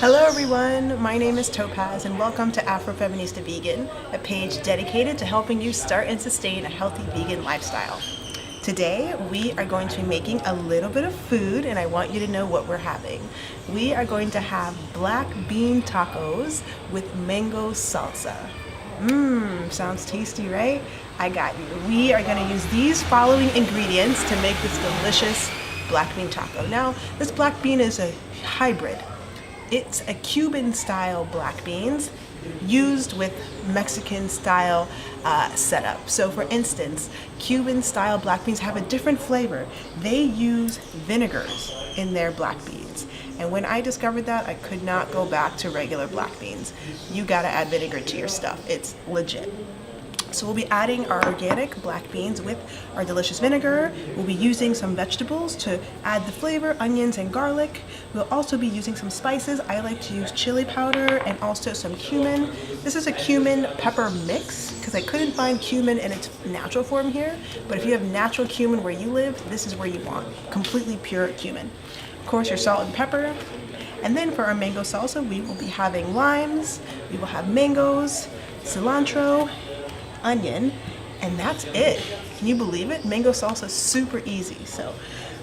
Hello everyone, my name is Topaz and welcome to Afro Feminista Vegan, a page dedicated to helping you start and sustain a healthy vegan lifestyle. Today we are going to be making a little bit of food and I want you to know what we're having. We are going to have black bean tacos with mango salsa. Sounds tasty, right? I got you. We are going to use these following ingredients to make this delicious black bean taco. Now, this black bean is a hybrid. It's a Cuban-style black beans used with Mexican-style setup. So for instance, Cuban-style black beans have a different flavor. They use vinegars in their black beans. And when I discovered that, I could not go back to regular black beans. You gotta add vinegar to your stuff. It's legit. So we'll be adding our organic black beans with our delicious vinegar. We'll be using some vegetables to add the flavor, onions and garlic. We'll also be using some spices. I like to use chili powder and also some cumin. This is a cumin pepper mix because I couldn't find cumin in its natural form here. But if you have natural cumin where you live, this is where you want completely pure cumin. Of course, your salt and pepper. And then for our mango salsa, we will be having limes, we will have mangoes, cilantro, onion, and that's it. Can you believe it? Mango salsa is super easy. So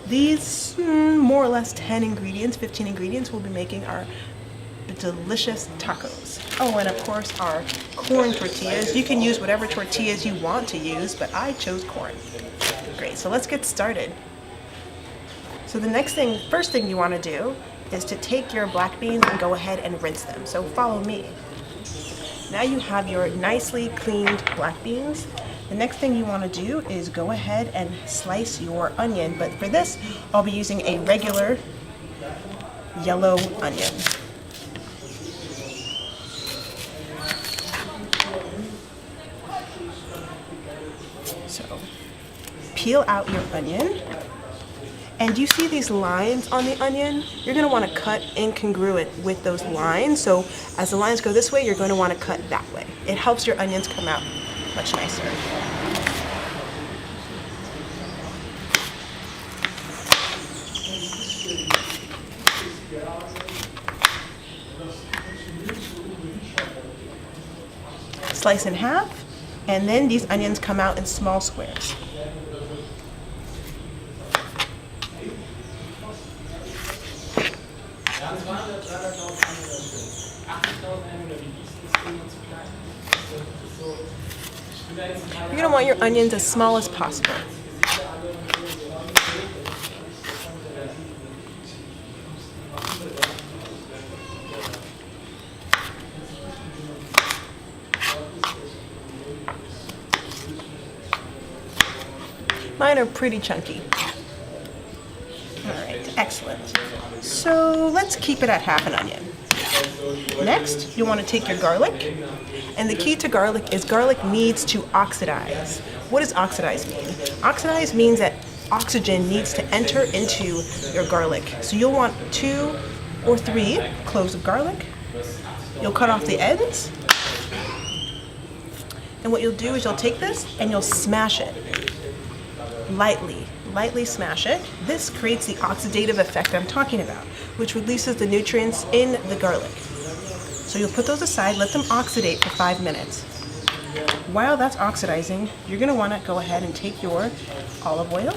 these more or less 10 ingredients, 15 ingredients, we'll be making our delicious tacos. Oh, and of course our corn tortillas. You can use whatever tortillas you want to use, but I chose corn. Great, so let's get started. So the first thing you want to do is to take your black beans and go ahead and rinse them. So follow me. Now you have your nicely cleaned black beans. The next thing you want to do is go ahead and slice your onion, but for this I'll be using a regular yellow onion. So peel out your onion. And you see these lines on the onion? You're going to want to cut incongruent with those lines. So as the lines go this way, you're going to want to cut that way. It helps your onions come out much nicer. Slice in half, and then these onions come out in small squares. You're going to want your onions as small as possible. Mine are pretty chunky. Alright, excellent. So let's keep it at half an onion. Next, you want to take your garlic, and the key to garlic is garlic needs to oxidize. What does oxidize mean? Oxidize means that oxygen needs to enter into your garlic. So you'll want 2 or 3 cloves of garlic. You'll cut off the ends, and what you'll do is you'll take this and you'll smash it lightly smash it. This creates the oxidative effect I'm talking about, which releases the nutrients in the garlic. So you'll put those aside, let them oxidate for 5 minutes. While that's oxidizing, you're going to want to go ahead and take your olive oil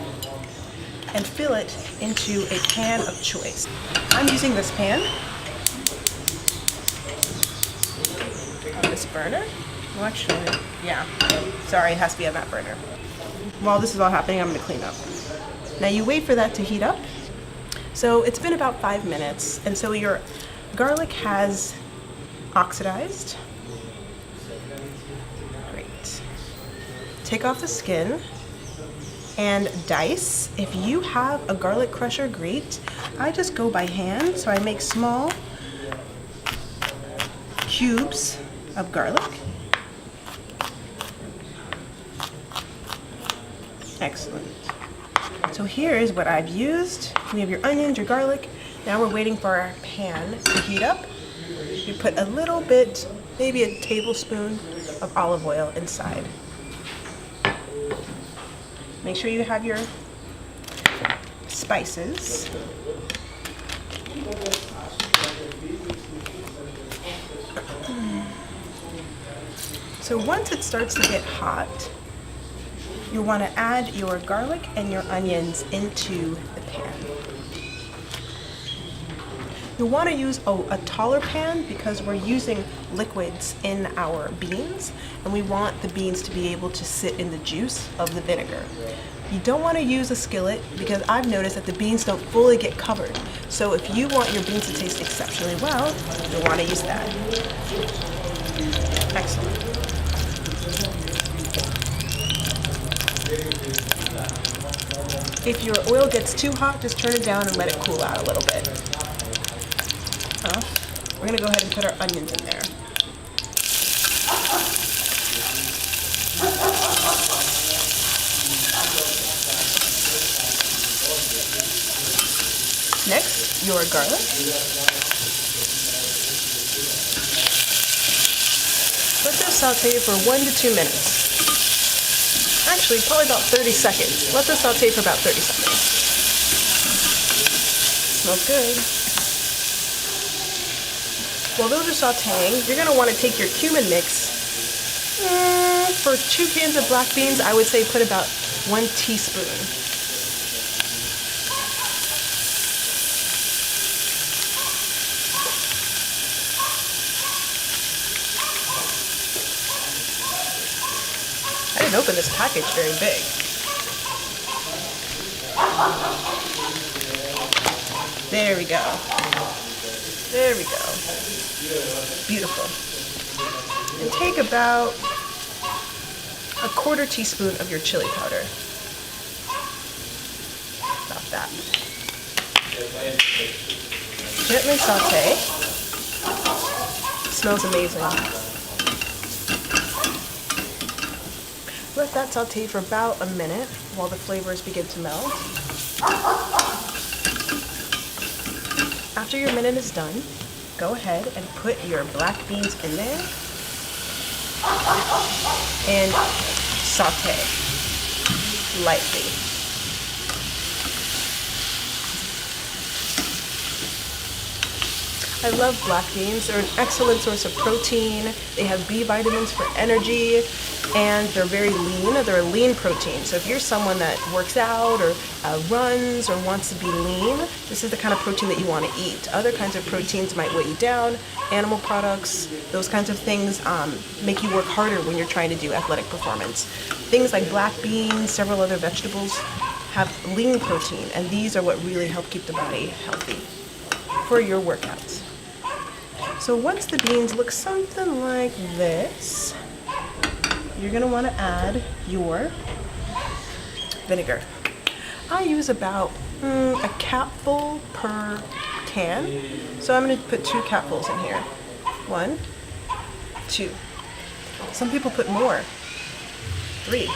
and fill it into a pan of choice. I'm using this pan on this burner. Well, actually, yeah, sorry, it has to be on that burner. While this is all happening, I'm going to clean up. Now you wait for that to heat up. So it's been about 5 minutes, and so your garlic has oxidized. Great. Take off the skin and dice. If you have a garlic crusher, great. I just go by hand, so I make small cubes of garlic. Excellent. So here is what I've used. We have your onions, your garlic. Now we're waiting for our pan to heat up. You put a little bit, maybe a tablespoon of olive oil inside. Make sure you have your spices. So once it starts to get hot, you want to add your garlic and your onions into the pan. You'll want to use a taller pan because we're using liquids in our beans, and we want the beans to be able to sit in the juice of the vinegar. You don't want to use a skillet because I've noticed that the beans don't fully get covered. So if you want your beans to taste exceptionally well, you'll want to use that. Excellent. If your oil gets too hot, just turn it down and let it cool out a little bit. We're going to go ahead and put our onions in there. Next, your garlic. Let this saute for 1 to 2 minutes. Actually, probably about 30 seconds. Let this saute for about 30 seconds. Smells good. While those are sauteing, you're going to want to take your cumin mix. For 2 cans of black beans, I would say put about 1 teaspoon. I didn't open this package very big. There we go. There we go. Beautiful. And take about 1/4 teaspoon of your chili powder. About that. Gently saute. Smells amazing. Let that saute for about a minute while the flavors begin to meld. After your minute is done, go ahead and put your black beans in there and saute lightly. I love black beans. They're an excellent source of protein. They have B vitamins for energy, and they're very lean. They're a lean protein. So if you're someone that works out or runs or wants to be lean, this is the kind of protein that you want to eat. Other kinds of proteins might weigh you down. Animal products, those kinds of things make you work harder when you're trying to do athletic performance. Things like black beans, several other vegetables have lean protein, and these are what really help keep the body healthy for your workouts. So once the beans look something like this, you're going to want to add your vinegar. I use about a capful per can. So I'm going to put 2 capfuls in here. 1, 2. Some people put more. 3.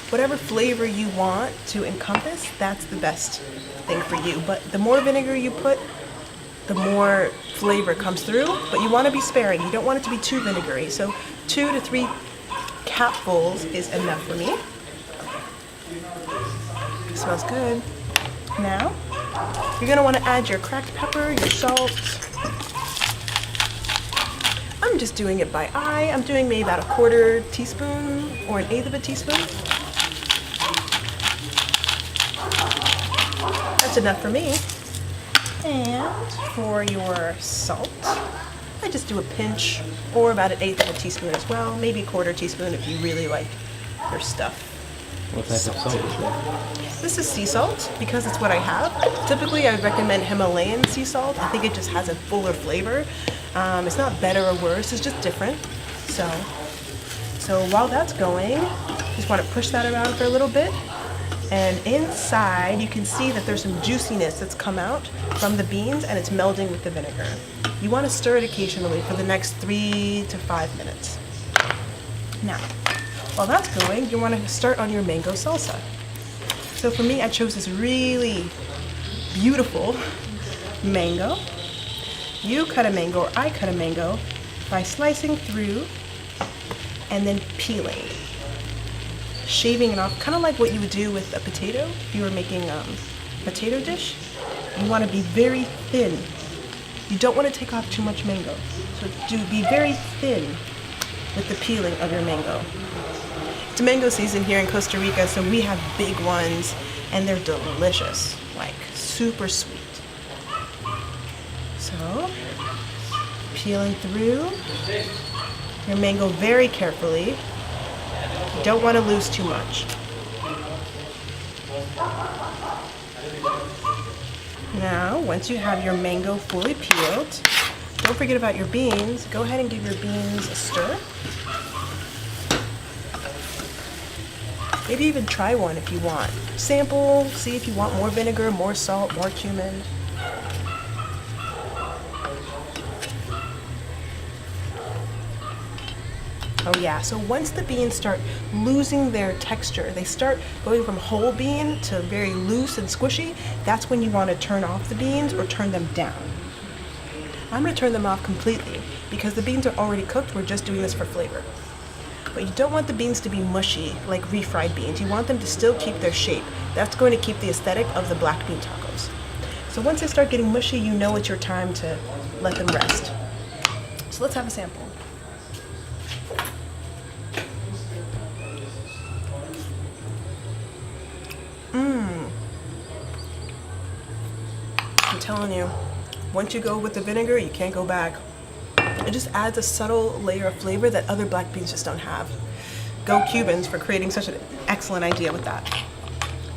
Whatever flavor you want to encompass, that's the best thing for you. But the more vinegar you put, the more flavor comes through, but you want to be sparing. You don't want it to be too vinegary. So 2 to 3 capfuls is enough for me. It smells good. Now, you're going to want to add your cracked pepper, your salt. I'm just doing it by eye. I'm doing maybe about 1/4 teaspoon or 1/8 of a teaspoon. That's enough for me. And for your salt, I just do a pinch or about 1/8 of a teaspoon as well. Maybe 1/4 teaspoon if you really like your stuff. What type of salt is that? This is sea salt because it's what I have. Typically, I would recommend Himalayan sea salt. I think it just has a fuller flavor. It's not better or worse, it's just different. So while that's going, just want to push that around for a little bit. And inside, you can see that there's some juiciness that's come out from the beans, and it's melding with the vinegar. You want to stir it occasionally for the next 3 to 5 minutes. Now, while that's going, you want to start on your mango salsa. So for me, I chose this really beautiful mango. You cut a mango, or I cut a mango, by slicing through and then peeling. Shaving it off, kind of like what you would do with a potato if you were making a potato dish. You want to be very thin. You don't want to take off too much mango. So be very thin with the peeling of your mango. It's mango season here in Costa Rica, so we have big ones and they're delicious, like super sweet. So, peeling through your mango very carefully. You don't want to lose too much. Now, once you have your mango fully peeled, don't forget about your beans. Go ahead and give your beans a stir. Maybe even try one if you want. Sample, see if you want more vinegar, more salt, more cumin. Oh yeah, so once the beans start losing their texture, they start going from whole bean to very loose and squishy, that's when you want to turn off the beans or turn them down. I'm going to turn them off completely because the beans are already cooked, we're just doing this for flavor. But you don't want the beans to be mushy like refried beans. You want them to still keep their shape. That's going to keep the aesthetic of the black bean tacos. So once they start getting mushy, you know it's your time to let them rest. So let's have a sample. I'm telling you, once you go with the vinegar, you can't go back. It just adds a subtle layer of flavor that other black beans just don't have. Go Cubans for creating such an excellent idea with that.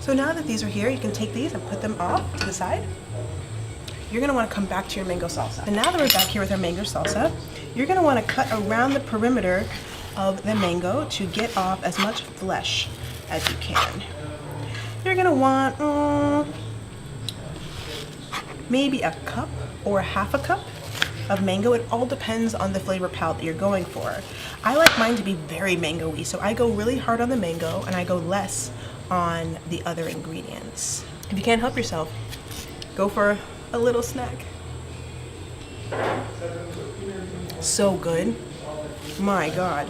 So now that these are here, you can take these and put them off to the side. You're gonna wanna come back to your mango salsa. And now that we're back here with our mango salsa, you're gonna wanna cut around the perimeter of the mango to get off as much flesh as you can. You're gonna want maybe a cup or half a cup of mango. It all depends on the flavor palette that you're going for. I like mine to be very mango-y, so I go really hard on the mango and I go less on the other ingredients. If you can't help yourself, go for a little snack. So good. My God.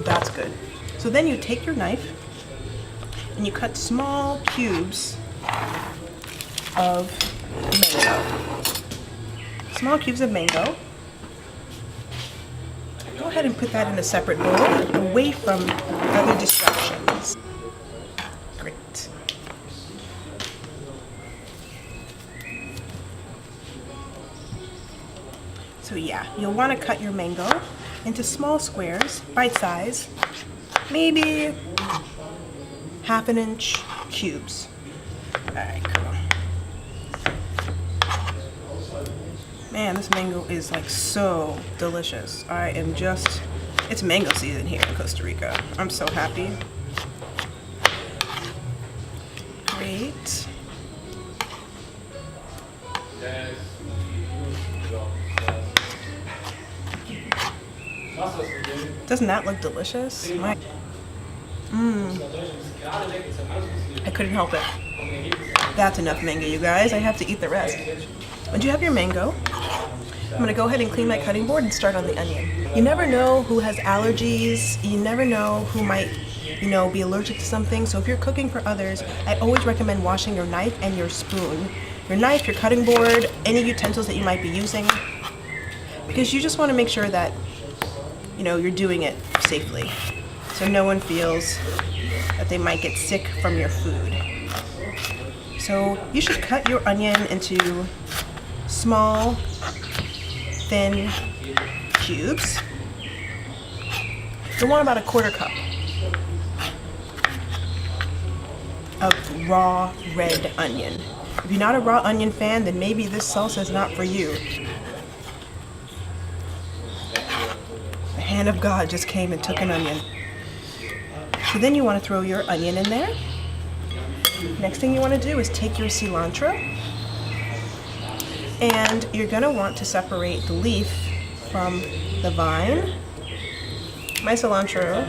That's good. So then you take your knife and you cut small cubes of mango. Small cubes of mango. Go ahead and put that in a separate bowl, away from other distractions. Great. So yeah, you'll want to cut your mango into small squares, bite size, maybe half an inch cubes. All right, cool. Man, this mango is like so delicious. I am just, it's mango season here in Costa Rica. I'm so happy. Great. Doesn't that look delicious? I couldn't help it. That's enough mango, you guys. I have to eat the rest. Once you have your mango, I'm gonna go ahead and clean my cutting board and start on the onion. You never know who has allergies. You never know who might, be allergic to something. So if you're cooking for others, I always recommend washing your knife and your spoon. Your knife, your cutting board, any utensils that you might be using, because you just want to make sure that you're doing it safely, so no one feels that they might get sick from your food. So you should cut your onion into small, thin cubes. You'll want about a quarter cup of raw red onion. If you're not a raw onion fan, then maybe this salsa is not for you. The hand of God just came and took an onion. So then you want to throw your onion in there. Next thing you want to do is take your cilantro, and you're going to want to separate the leaf from the vine. My cilantro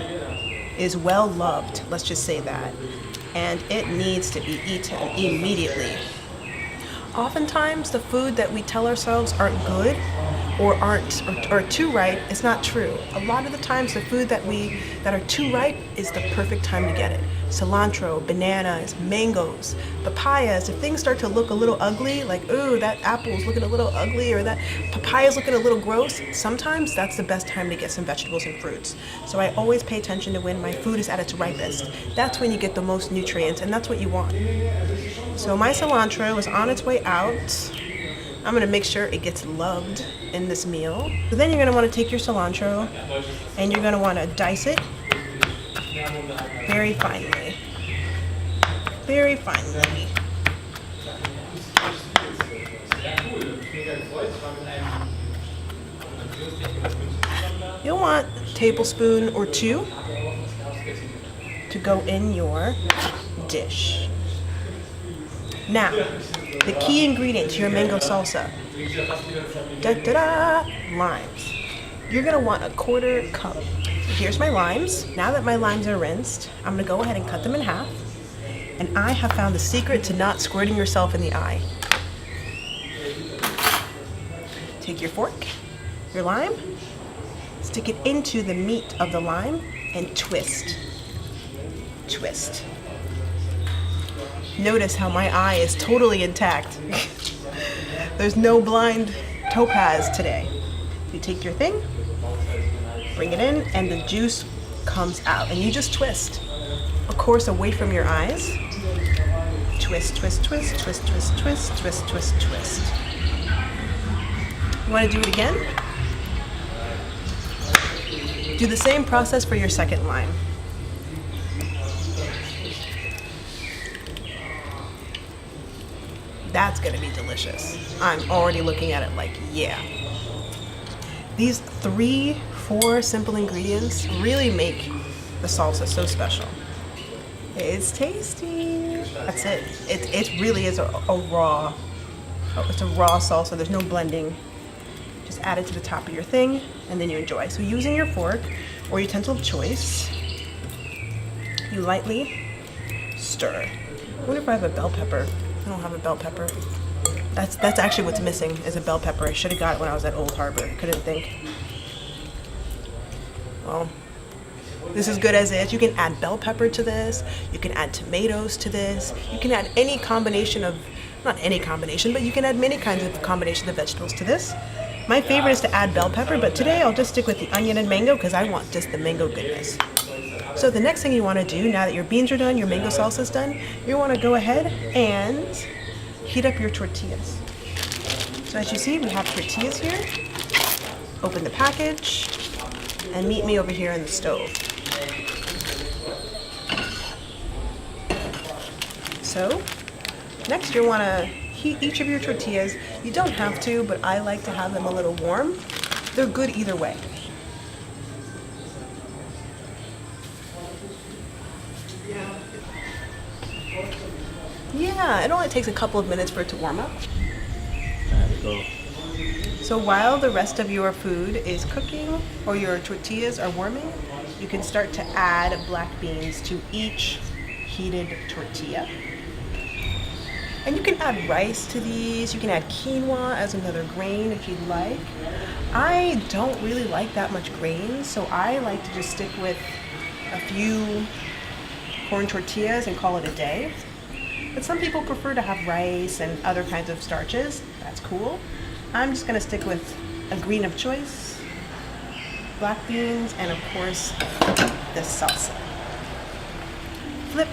is well loved, let's just say that, and it needs to be eaten immediately. Oftentimes the food that we tell ourselves aren't good, or aren't or too ripe is not true. A lot of the times the food that are too ripe is the perfect time to get it. Cilantro, bananas, mangoes, papayas. If things start to look a little ugly, like, ooh, that apple's looking a little ugly or that papaya's looking a little gross, sometimes that's the best time to get some vegetables and fruits. So I always pay attention to when my food is at its ripest. That's when you get the most nutrients, and that's what you want. So my cilantro is on its way out. I'm gonna make sure it gets loved in this meal. So then you're gonna wanna take your cilantro and you're gonna wanna dice it very finely. Very finely. You'll want a tablespoon or 2 to go in your dish. Now, the key ingredient to your mango salsa, limes. You're gonna want a 1/4 cup. Here's my limes. Now that my limes are rinsed, I'm gonna go ahead and cut them in half. And I have found the secret to not squirting yourself in the eye. Take your fork, your lime, stick it into the meat of the lime, and twist. Twist. Notice how my eye is totally intact. There's no blind topaz today. You take your thing, bring it in, and the juice comes out, and you just twist. Of course, away from your eyes. Twist, twist, twist, twist, twist, twist, twist, twist, twist. You want to do it again? Do the same process for your second lime. That's gonna be delicious. I'm already looking at it like, yeah. These 3-4 simple ingredients really make the salsa so special. It's tasty. That's it. It really is a raw salsa. There's no blending. Just add it to the top of your thing and then you enjoy. So using your fork or utensil of choice, you lightly stir. I wonder if I have a bell pepper. I don't have a bell pepper. That's actually what's missing is a bell pepper. I should have got it when I was at Old Harbor. Couldn't think. Well, this is good as is. You can add bell pepper to this. You can add tomatoes to this. You can add any combination of, not any combination, but you can add many kinds of combinations of vegetables to this. My favorite is to add bell pepper, but today I'll just stick with the onion and mango because I want just the mango goodness. So the next thing you want to do, now that your beans are done, your mango salsa is done, you want to go ahead and heat up your tortillas. So as you see, we have tortillas here. Open the package and meet me over here on the stove. So next you want to heat each of your tortillas. You don't have to, but I like to have them a little warm. They're good either way. Yeah, it only takes a couple of minutes for it to warm up. So while the rest of your food is cooking or your tortillas are warming, you can start to add black beans to each heated tortilla. And you can add rice to these. You can add quinoa as another grain if you'd like. I don't really like that much grain, so I like to just stick with a few corn tortillas and call it a day. But some people prefer to have rice and other kinds of starches. That's cool. I'm just gonna stick with a green of choice, black beans, and of course, the salsa. Flip,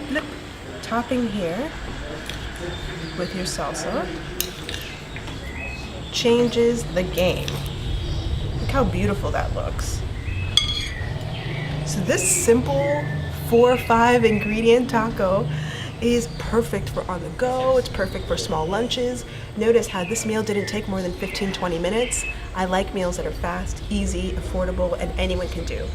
flip, topping here with your salsa changes the game. Look how beautiful that looks. So this simple 4 or 5 ingredient taco is perfect for on the go. It's perfect for small lunches. Notice how this meal didn't take more than 15-20 minutes. I like meals that are fast, easy, affordable, and anyone can do.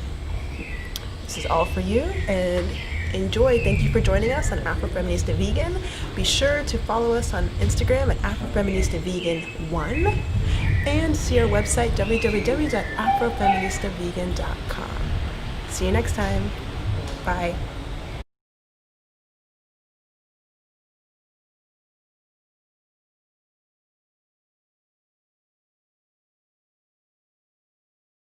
This is all for you, and enjoy. Thank you for joining us on Afro Feminista Vegan. Be sure to follow us on Instagram at Afro Feminista Vegan 1 and see our website www.afrofeministavegan.com. See you next time. Bye.